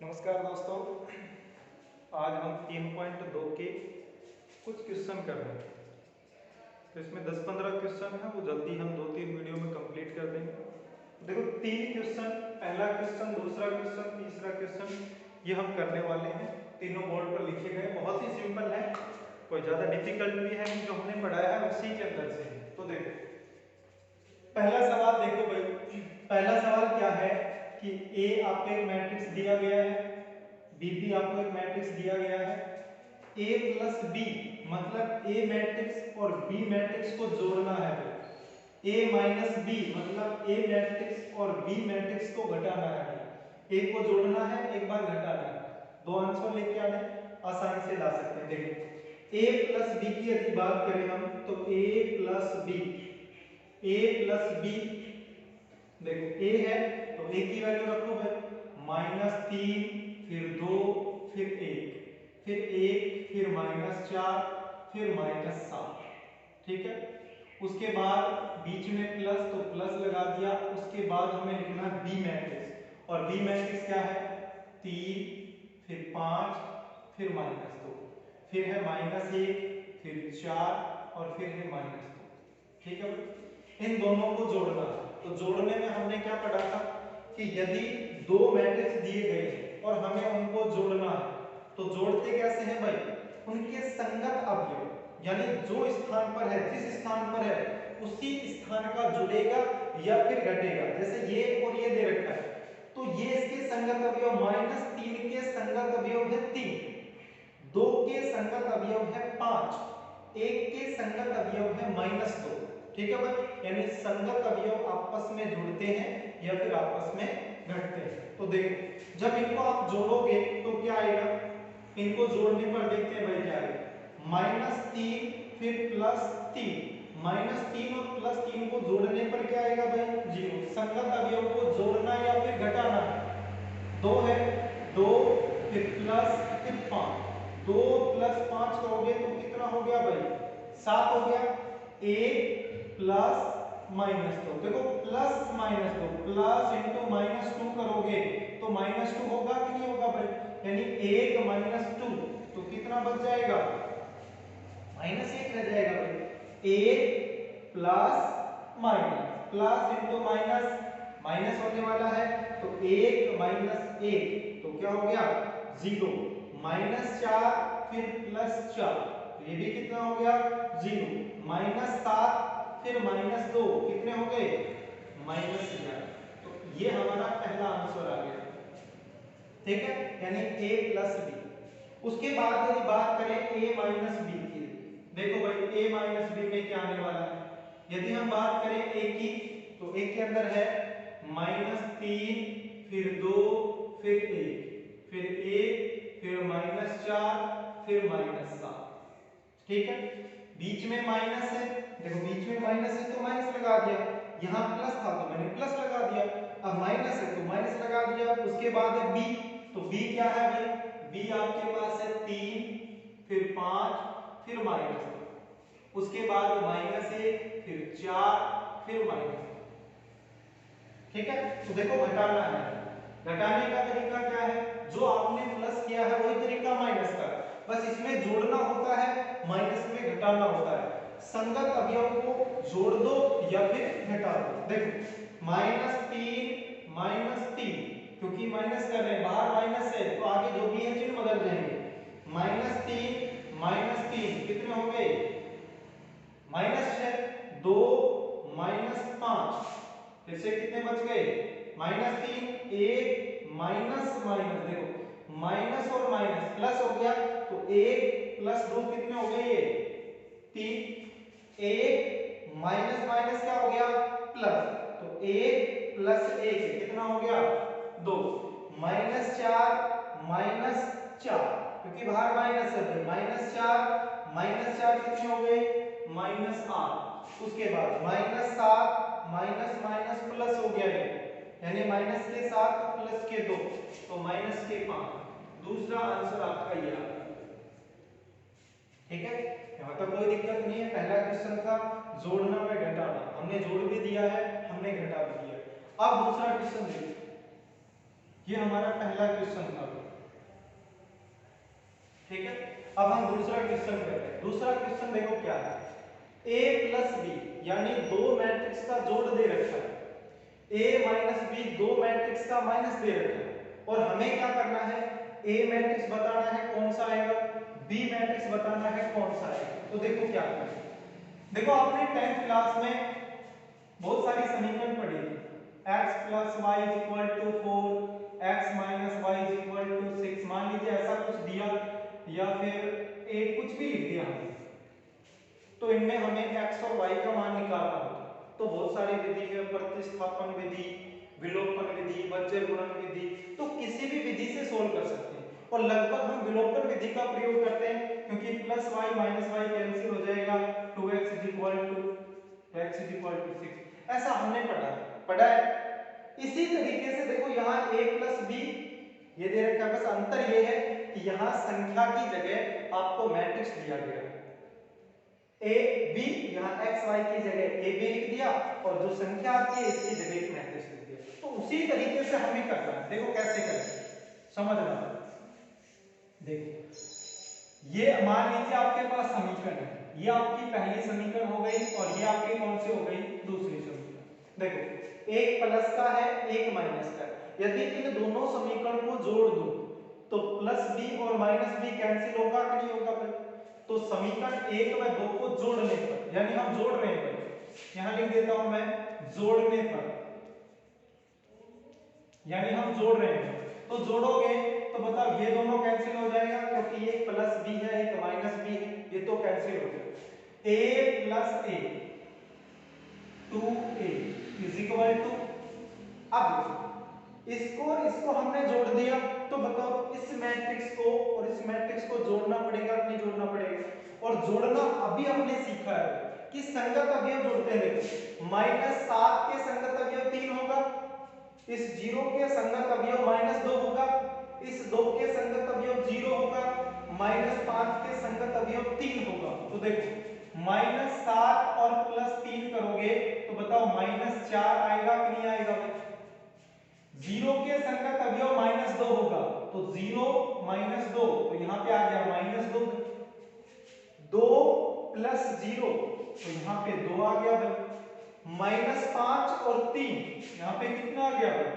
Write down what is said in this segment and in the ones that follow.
नमस्कार दोस्तों, आज हम 3.2 के कुछ क्वेश्चन कर रहे हैं। तो इसमें 10-15 क्वेश्चन है, वो जल्दी हम 2-3 वीडियो में कंप्लीट कर देंगे। देखो 3 क्वेश्चन, पहला क्वेश्चन, दूसरा क्वेश्चन, तीसरा क्वेश्चन, ये हम करने वाले हैं। तीनों बोर्ड पर लिखे गए, बहुत ही सिंपल है, कोई ज़्यादा डिफिकल्ट भी है नहीं। जो हमने पढ़ाया है उसी के अंदर से। तो देखो पहला सवाल, देखो भाई पहला सवाल क्या है कि ए आपको एक मैट्रिक्स दिया गया है, बी भी आपको एक मैट्रिक्स दिया गया है। ए प्लस बी मतलब ए मैट्रिक्स और बी मैट्रिक्स को जोड़ना है। ए माइनस बी मतलब ए मैट्रिक्स और बी मैट्रिक्स को घटाना है। ए को जोड़ना है, एक बार घटाना है। दो आंसर लेके आने, आसानी से ला सकते हैं। देखो ए प्लस बी की यदि बात करें हम, तो ए प्लस बी, ए प्लस बी, देखो ए है तो ए की वैल्यू रखो भाई, -3, फिर 2, फिर 1, फिर 1, फिर -4, फिर -7। ठीक है, उसके बाद बीच में प्लस, तो प्लस लगा दिया। उसके बाद हमें लिखना है बी मैट्रिक्स, और बी मैट्रिक्स क्या है, 3, फिर 5, फिर -2, फिर है -1, फिर 4 और फिर है -2। ठीक है भाई, इन दोनों को जोड़ना है। तो जोड़ने में हमने क्या पढ़ा था कि यदि दो मैट्रिक्स दिए गए हैं और हमें उनको जोड़ना है, तो जोड़ते कैसे हैं भाई, उनके संगत अवयव, यानी जो स्थान पर है, जिस स्थान पर है उसी स्थान का जुड़ेगा या फिर घटेगा। जैसे ये और ये दे रखा है, तो ये इसके संगत अवयव -3 के संगत अवयव है 3, 2 के संगत अवयव है 5, 1 के संगत अवयव है -2। ठीक है भाई, यानी संगत अवयव आपस में जुड़ते हैं या फिर आपस में घटते हैं। तो देखो जब इनको आप जोड़ोगे तो क्या आएगा, इनको जोड़ने पर देखते हैं भाई क्या आएगा, -3 फिर +3, -3 और +3 को जोड़ने पर क्या आएगा भाई, 0। संगत अवयव को जोड़ना या फिर घटाना, 2 है, 2 फिर प्लस फिर 5, 2 + 5 करोगे तो कितना हो गया भाई, 7 हो गया। 1 प्लस -2, देखो प्लस -2, प्लस इंटू -2 करोगे तो -2 होगा कि नहीं होगा भाई, यानी 1 -2 तो कितना बच जाएगा, -1 रह जाएगा भाई। 1 plus minus, plus into minus, minus होने वाला है तो 1 - 1 तो क्या हो गया, 0, -4 फिर +4 तो ये भी कितना हो गया, 0, -7 फिर -2 कितने हो गए, -11। तो ये हमारा पहला आंसर आ गया। ठीक है, यानी a प्लस बी। उसके बाद यदि बात करें a माइनस बी की, देखो भाई a माइनस बी में क्या आने वाला है, यदि हम बात करें a की, तो a के अंदर है -3 फिर 2 फिर 1 फिर 1 फिर -4 फिर -7। ठीक है, बीच में माइनस है, देखो बीच में माइनस है तो माइनस लगा दिया, यहाँ प्लस था तो मैंने प्लस लगा दिया, अब माइनस है तो माइनस लगा दिया। उसके बाद है बी, तो बी क्या है भाई, बी आपके पास है 3 फिर 5 फिर -2, उसके बाद -1 फिर 4 फिर -2। ठीक है, तो देखो घटाना है, घटाने का तरीका क्या है, जो आपने प्लस किया है वही तरीका माइनस का, बस इसमें जोड़ना होता है, माइनस में घटाना होता है। संगत अवयव को जोड़ दो या फिर घटा दो। देखो -3 क्योंकि माइनस कर रहे हैं, बाहर माइनस है तो आगे जो भी है चिन्ह बदल जाएंगे। -3 कितने हो गए, -6, 2 -5, फिर से कितने बच गए, -3, 1 माइनस माइनस, देखो माइनस और माइनस प्लस हो गया तो 1 + 2 कितने हो गए, ये 3, 1 माइनस माइनस क्या हो गया, प्लस, तो 1 + 1 कितना हो गया, 2, -4 -4 क्योंकि बाहर माइनस है, -4 कितने हो गए, -8। उसके बाद -7 माइनस माइनस प्लस हो गया ये, यानी माइनस के 7 प्लस के 2 तो माइनस के 5। दूसरा आंसर आपका ये आ गया। ठीक है, यहां तक कोई दिक्कत नहीं है। पहला क्वेश्चन था जोड़ना व घटाना, हमने जोड़ भी दिया है, हमने घटा भी दिया। अब दूसरा क्वेश्चन देखिए, ये हमारा पहला क्वेश्चन था, ठीक है। अब हम दूसरा क्वेश्चन करते हैं। दूसरा क्वेश्चन देखो क्या है, a प्लस बी यानी दो मैट्रिक्स का जोड़ दे रखा है, a माइनस बी दो मैट्रिक्स का माइनस दे रखा है, और हमें क्या करना है, a मैट्रिक्स बताना है कौन सा आएगा, b मैट्रिक्स बताना है कौन सा आएगा। तो देखो क्या करना है, देखो आपने 10th क्लास में बहुत सारी समीकरण पढ़ी थी, x plus y is equal to 4, x minus y is equal to 6, मान लीजिए ऐसा कुछ दिया या फिर 8 कुछ भी लिख दिया हमने, तो इनमें हमें x और y का मान निकालना होता है। तो बहुत सारी विधि है, प्रतिस्थापन विधि, विलोपन विधि, वज्र गुणन विधि, तो किसी भी विधि से सोल्व कर सकते हैं, और लगभग हम विलोपन विधि का प्रयोग करते हैं क्योंकि plus y minus y cancel हो जाएगा, 2x is equal to x is equal to 6, ऐसा हमने पढ़ा है। इसी तरीके से देखो यहाँ a प्लस बी ये दे रखा है, बस अंतर ये है कि यहाँ संख्या की जगह आपको मैट्रिक्स दिया गया है, a b, यहाँ x y की जगह a b लिख दिया, और जो संख्या आती है इसकी जगह एक मैट्रिक्स लिख दिया। तो उसी तरीके से हमें करना है, देखो कैसे करें, समझना। देखो ये मान लीजिए आपके पास समीकरण है, ये आपकी पहली समीकरण हो गई, और ये आपकी कौन सी हो गई, दूसरी समीकरण। देखो एक प्लस का है एक माइनस का है, यदि इन दोनों समीकरण को जोड़ दो तो प्लस बी और माइनस बी कैंसिल होगा कि नहीं होगा भाई। तो समीकरण 1 व 2 को जोड़ने पर, यानी हम जोड़ रहे हैं भाई, यहां लिख देता हूं मैं, जोड़ने पर, यानी हम जोड़ रहे हैं, तो जोड़ोगे तो बताओ ये दोनों कैंसिल हो जाएगा क्योंकि एक प्लस बी है एक माइनस बी है, ये तो कैंसिल हो जाएगा। a plus a 2a is equal to, अब इसको हमने जोड़ दिया, तो बताओ इस मैट्रिक्स को और इस मैट्रिक्स को जोड़ना पड़ेगा कि नहीं जोड़ना पड़ेगा, और जोड़ना अभी हमने सीखा है कि संगत अवयव जोड़ते हैं। -7 के संगत अवयव 3 होगा, इस 0 के संगत अवयव -2 होगा, इस 2 के संगत अवयव 0 होगा, -5 के संगत अवयव 3 होगा। तो देखो -7 और +3 करोगे तो बताओ -4 आएगा कि नहीं आएगा। 0 के संगत अवयव -2 होगा, तो 0 -2, तो यहाँ पे आ गया -2, 2 + 0 तो यहाँ पे 2 आ गया भाई, -5 और 3 यहाँ पे कितना आ गया भाई,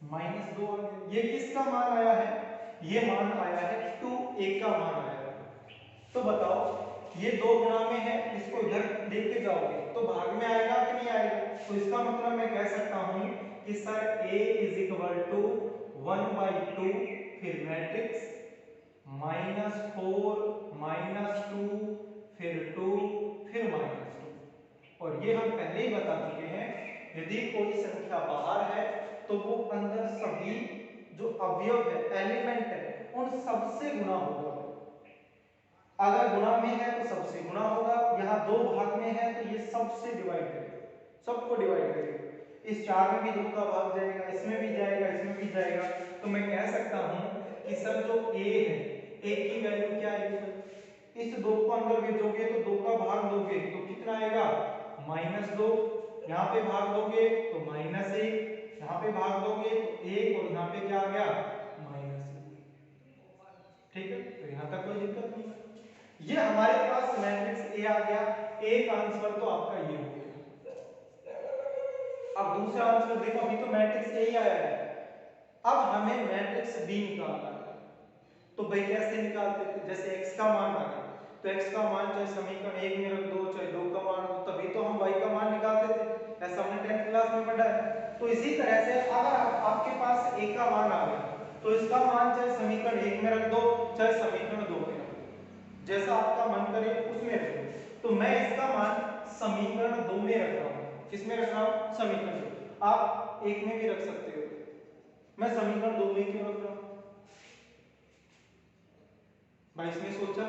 -2 आ गया। ये किसका मान आया है, ये मान आया है 2a का मान आया है। तो बताओ ये 2 गुणा में है, इसको इधर लेके जाओगे तो भाग में आएगा कि नहीं आएगा। तो इसका मतलब मैं कह सकता हूं कि sir a is equal to 1/2 फिर मैट्रिक्स -4 -2 फिर 2 फिर -2, और ये हम पहले ही बता चुके हैं यदि कोई संख्या बाहर है तो वो अंदर सभी जो अवयव है एलिमेंट है उन सबसे गुणा होगा। अगर गुणा में है तो सबसे गुणा होगा, यहाँ 2 भाग में है तो ये सबसे डिवाइड करेगा, सबको डिवाइड करेगा। इस 4 में भी 2 का भाग जाएगा, इसमें भी जाएगा, इसमें भी जाएगा। तो मैं कह सकता हूं कि सर जो a है, a की वैल्यू क्या आएगी सर, इस 2 को अंदर भेजोगे तो 2 का भाग दोगे तो कितना आएगा -2, यहाँ पे भाग दोगे तो -1, यहाँ पे भाग दोगे तो 1, और यहाँ पे क्या आ गया -1। ठीक है, तो यहाँ तक कोई दिक्कत नहीं है। ये हमारे पास मैट्रिक्स A आ गया, एक आंसर तो आपका ये हो गया। अब दूसरा आंसर देखो, अभी तो मैट्रिक्स A ही आया है, अब हमें मैट्रिक्स B निकालना है। तो भाई कैसे निकालते थे, जैसे x का मान आ गया तो x का मान चाहे समीकरण 1 में रख दो चाहे 2 का मान हो, तभी तो हम y का मान निकालते थे, ऐसा हमने 10th क्लास में पढ़ा है। तो इसी तरह से अगर आपके पास a का मान आ गया तो इसका मान चाहे समीकरण 1 में रख दो चाहे समीकरण 2 में रख दो, जैसा आपका मन करे उसमें रख दो। तो मैं इसका मान समीकरण 2 में रख रहा हूं, किसमें रख रहा हूं, समीकरण 2। आप 1 में भी रख सकते हो, मैं समीकरण 2 में क्यों रख रहा हूं भाई, इसमें सोचा।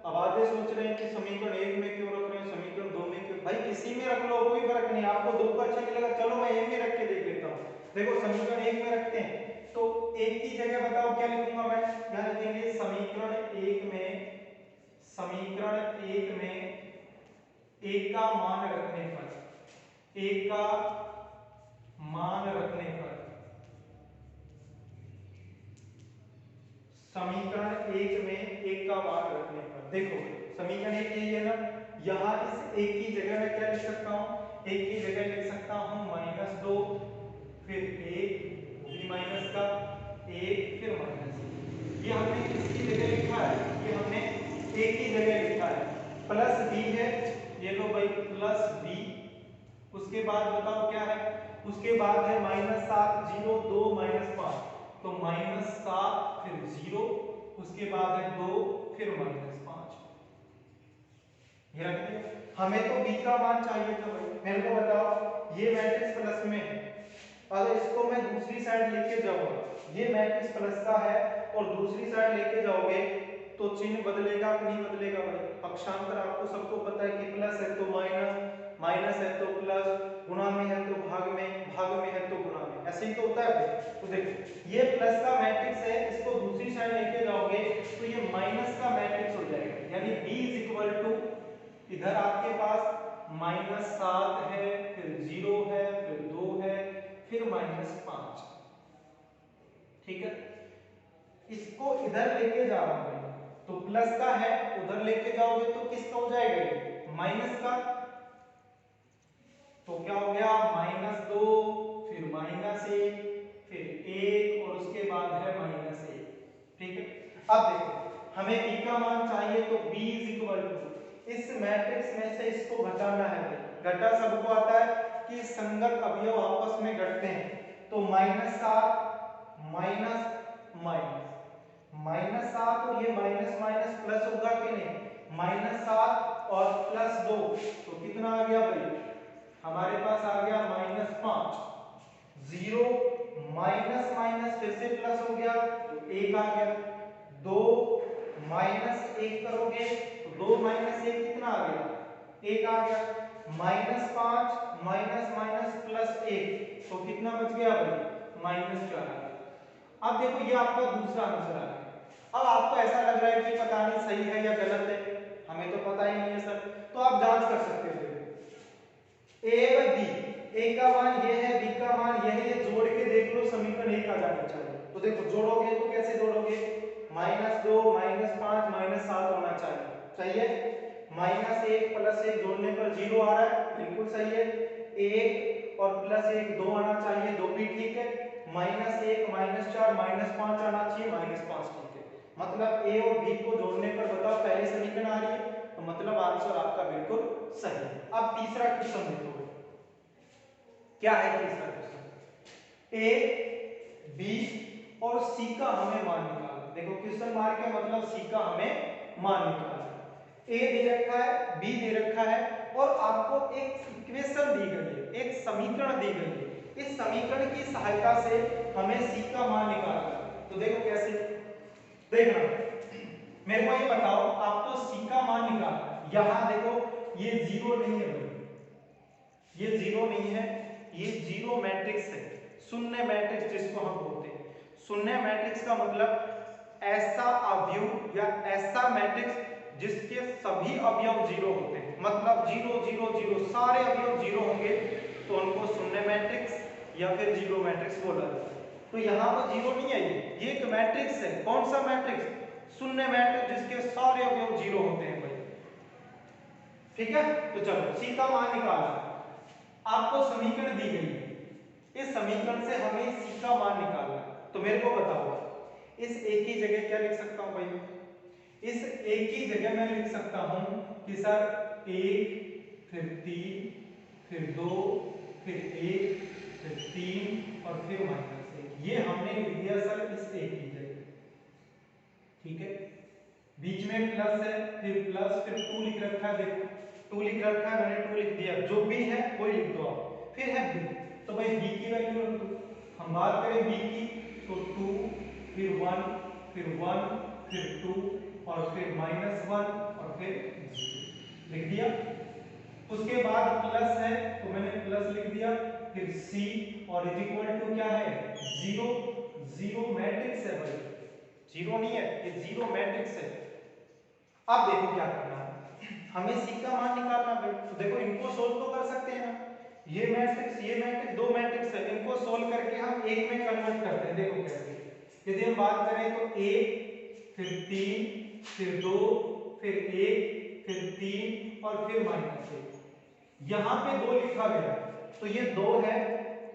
अब आधे सोच रहे हैं कि समीकरण 1 में क्यों रख रहे हैं, समीकरण 2 में क्यों, भाई किसी में रख लो कोई फर्क नहीं, आपको 2 का अच्छा नहीं लगा चलो मैं 1 में रख के देख लेता हूं। देखो समीकरण 1 में रखते हैं तो 1 की जगह बताओ क्या लिखूंगा मैं, यहां लिखेंगे समीकरण 1 में, समीकरण 1 में 1 का मान रखने पर, 1 का मान रखने पर समीकरण एक में एक का मान रखने पर देखो समीकरण एक यही है ना, यहाँ इस एक की जगह में क्या लिख सकता हूँ, एक की जगह लिख सकता हूँ -2 फिर एक भी माइनस का एक फिर माइनस, ये हमने किसकी जगह लिखा है, ये हमने एक की जगह लिखा है। प्लस बी है, ये लो भाई प्लस बी, उसके बाद बताओ क्या है, उसके बाद है -7 0 2 -5, तो -7 फिर 0, उसके बाद है 2 फिर -5, ये रख दिया। हमें तो b का मान चाहिए था भाई, मेरे को बताओ ये मैट्रिक्स प्लस में है, अगर इसको मैं दूसरी साइड लेके जाऊंगा, ये मैट्रिक्स प्लस का है और दूसरी साइड लेके जाओगे तो चिन्ह बदलेगा कि नहीं बदलेगा भाई, पक्षांतर आपको सबको पता है कि प्लस है तो माइनस, माइनस है तो प्लस, गुणा में है तो भाग में, भाग में है तो गुणा में, ऐसे ही तो होता है भाई। तो देखो ये प्लस का मैट्रिक्स है, इसको दूसरी साइड लेके जाओगे तो ये माइनस का मैट्रिक्स हो जाएगा, यानी b इक्वल टू इधर आपके पास -7 है फिर 0 है फिर 2 है फिर -5, ठीक है। इसको इधर लेके जा रहा हूं तो प्लस का है, उधर लेके जाओगे तो किसका हो जाएगा ये माइनस का, तो क्या हो गया -2 फिर -1 फिर 1 और उसके बाद है -1, ठीक है। अब देखो हमें b का मान चाहिए तो b इक्वल टू इस मैट्रिक्स में से इसको घटाना है, घटा सबको आता है कि संगत अवयव आपस में घटते हैं, तो -7 माइनस माइनस -7 और ये माइनस माइनस प्लस होगा कि नहीं, -7 और +2 तो कितना आ गया भाई, हमारे पास आ गया -5, 0 माइनस माइनस फिर से प्लस हो गया तो 1 आ गया, 2 -1 करोगे तो 2 - 1 कितना आ गया, 1 आ गया, -5 माइनस माइनस +1 तो कितना बच गया भाई -4 आ गया। अब देखो ये आपका दूसरा आंसर आ गया। अब आपको ऐसा लग रहा है कि पता नहीं सही है या गलत है, हमें तो पता ही नहीं है सर, तो आप जांच कर सकते हो, ए व बी, ए का मान ये है, बी का मान ये है, ये जोड़ के देख लो समीकरण एक आ जाना चाहिए। तो देखो जोड़ोगे तो कैसे जोड़ोगे, -2 -5 -7 होना चाहिए, सही है, -1 +1 जोड़ने पर 0 आ रहा है, बिल्कुल सही है, 1 और +1 2 आना चाहिए, 2 भी ठीक है, -1 -4 -5 आना चाहिए, -5 ठीक है, मतलब ए और बी को जोड़ने पर बताओ पहली समीकरण आ रही है, तो मतलब आंसर आपका बिल्कुल सही है। अब तीसरा क्वेश्चन देखो, क्या है तीसरा क्वेश्चन, ए बी और सी का हमें मान निकालना, देखो क्वेश्चन मार्क का मतलब सी का हमें मान निकालना, ए दे रखा है बी दे रखा है और आपको एक इक्वेशन दी गई है, एक समीकरण दी गई है, इस समीकरण की सहायता से हमें सी का मान निकालना है। तो देखो कैसे, देखना मेरे को ये बताओ, आपको सी का मान निकालना, यहां देखो ये 0 नहीं है भाई, ये 0 नहीं है, ये 0 मैट्रिक्स है, शून्य मैट्रिक्स जिसको हम बोलते हैं। शून्य मैट्रिक्स का मतलब ऐसा अवयव या ऐसा मैट्रिक्स जिसके सभी अवयव 0 होते हैं, मतलब 0 0 0 सारे अवयव 0 होंगे तो उनको शून्य मैट्रिक्स या फिर 0 मैट्रिक्स बोला जाता है। तो यहाँ पर 0 नहीं है, ये एक मैट्रिक्स है, कौन सा मैट्रिक्स, शून्य मैट्रिक्स जिसके सारे अवयव 0 होते हैं भाई, ठीक है। तो चलो सी का मान निकालना, आपको समीकरण दी गई है, इस समीकरण से हमें सी का मान निकालना है, तो मेरे को बताओ इस एक की जगह क्या लिख सकता हूं भाई, इस एक की जगह मैं लिख सकता हूं कि सर 1 फिर 3 फिर 2 फिर 1 फिर 3 और फिर -1, ये हमने लिख दिया सर इस एक की जगह, ठीक है। बीच में प्लस है फिर प्लस फिर 2 लिख रखा है, देखो 2 लिख रखा है, मैंने 2 लिख दिया, जो भी है वही लिख दो आप, फिर है b, तो भाई b की वैल्यू रख दो, हम बात करें b की तो 2 फिर 1 फिर 1 फिर 2 और फिर -1 और फिर 0 लिख दिया, उसके बाद प्लस है तो मैंने प्लस लिख दिया, फिर c और इज इक्वल टू क्या है 0, 0 मैट्रिक्स है भाई, 0 नहीं है, ये 0 मैट्रिक्स है। अब देखो क्या करना है, हमें सी का मान निकालना है, तो देखो इनको सोल्व तो कर सकते हैं ना, ये मैट्रिक्स दो मैट्रिक्स है, इनको सोल्व करके हम एक में कन्वर्ट करते हैं, देखो कैसे, यदि हम बात करें तो ए फिर 3, फिर 2, फिर 1, फिर 3 और फिर -1। यहाँ पे 2 लिखा गया तो ये 2 है,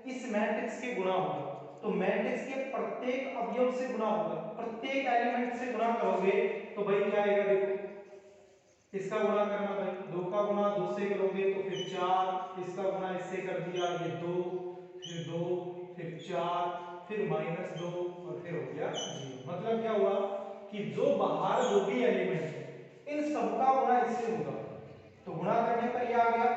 इस मैट्रिक्स के गुणा होगा। तो मैट्रिक्स के प्रत्येक अवयव से गुणा होगा, प्रत्येक एलिमेंट से गुणा करोगे तो भाई क्या आएगा, देखो इसका गुणा करना भाई, 2 का गुणा 2 से करोगे तो फिर 4, इसका गुणा इससे कर दिया ये 2, फिर 2, फिर 4, फिर -2 और फिर हो गया 0। मतलब क्या हुआ कि जो बाहर जो भी एलिमेंट है इन सबका गुणा इससे होगा। तो गुणा करने पर ये आ गया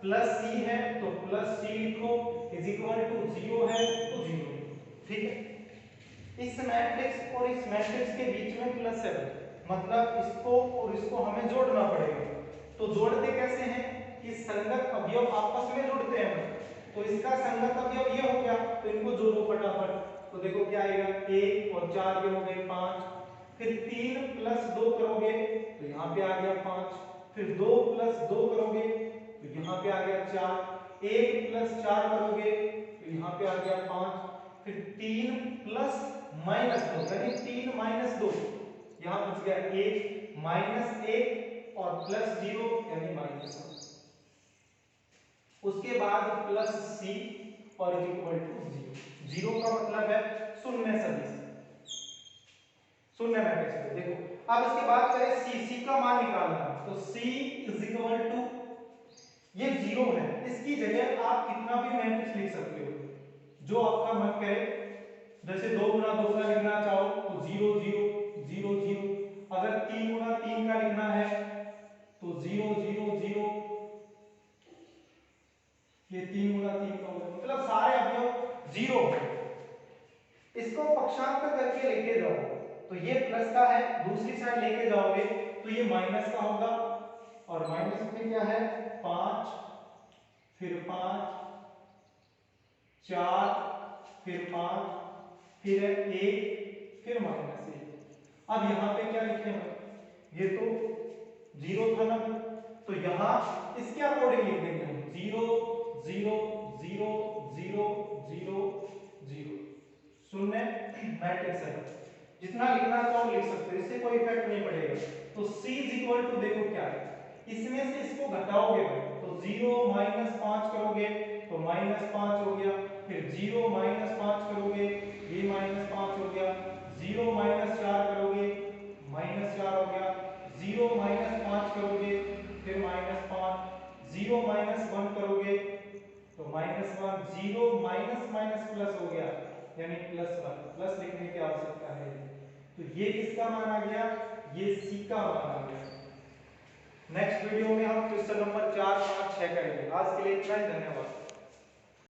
प्लस सी है तो प्लस सी लिखो, इज इक्वल टू 0 है तो 0, ठीक है। इस मैट्रिक्स और इस मैट्रिक्स के बीच में प्लस है, मतलब इसको और इसको हमें जोड़ना पड़ेगा। तो जोड़ते कैसे हैं कि संगत अवयव आपस में जुड़ते हैं। तो इसका संगत अवयव ये हो गया तो इनको जोड़ो फटाफट। तो देखो क्या आएगा, 1 और 4 ये हो गए 5, फिर 3 + 2 करोगे तो यहाँ पे आ गया 5, फिर 2 + 2 करोगे तो यहाँ पे आ गया 4, 1 + 4 करोगे तो यहाँ पे आ गया 5, फिर 3 + -2 यानी 3 - 2, यहाँ बच गया 1, -1 और +0 यानी -1। उसके बाद प्लस सी और इक्वल टू 0। 0 का मतलब है शून्य सदिश, शून्य मैट्रिक्स। देखो अब इसके बाद करें सी का मान निकालना। तो सी इज इक्वल टू, ये 0 है, इसकी जगह आप कितना भी मैट्रिक्स लिख सकते हो जो आपका मन करे। जैसे 2 × 2 का लिखना चाहो तो 0 0 0 0, अगर 3 × 3 का लिखना है तो 0 0 0, ये 3 × 3 का होगा, मतलब सारे अवयव 0 है। इसको पक्षांतर करके लेके जाओ तो ये प्लस का है, दूसरी साइड लेके जाओगे तो ये माइनस का होगा। और माइनस में क्या है, 5, फिर 5, 4, फिर 5, फिर 1, फिर -1। अब यहाँ पे क्या लिखेंगे, ये तो 0 था ना, तो यहाँ इसके अकॉर्डिंग लिख देंगे हम 0 0 0 0 0 0, शून्य मैट्रिक्स है, जितना लिखना चाहो लिख सकते हो, इससे कोई इफेक्ट नहीं पड़ेगा। तो C = देखो क्या है, इसमें से इसको घटाओगे तो 0 - 5 करोगे तो -5 हो गया, फिर 0 - 5 करोगे ये -5 हो गया, 0 - 4 करोगे -4 हो गया, 0 - 5 करोगे फिर -5, 0 - 1 करोगे तो -1, 0 - प्लस हो गया यानी +1, प्लस लिखने की आवश्यकता है। तो ये किसका मान आ गया, ये सी का मान आ गया। नेक्स्ट वीडियो में हम क्वेश्चन नंबर 4, 5, 6 करेंगे। आज के लिए इतना ही, धन्यवाद।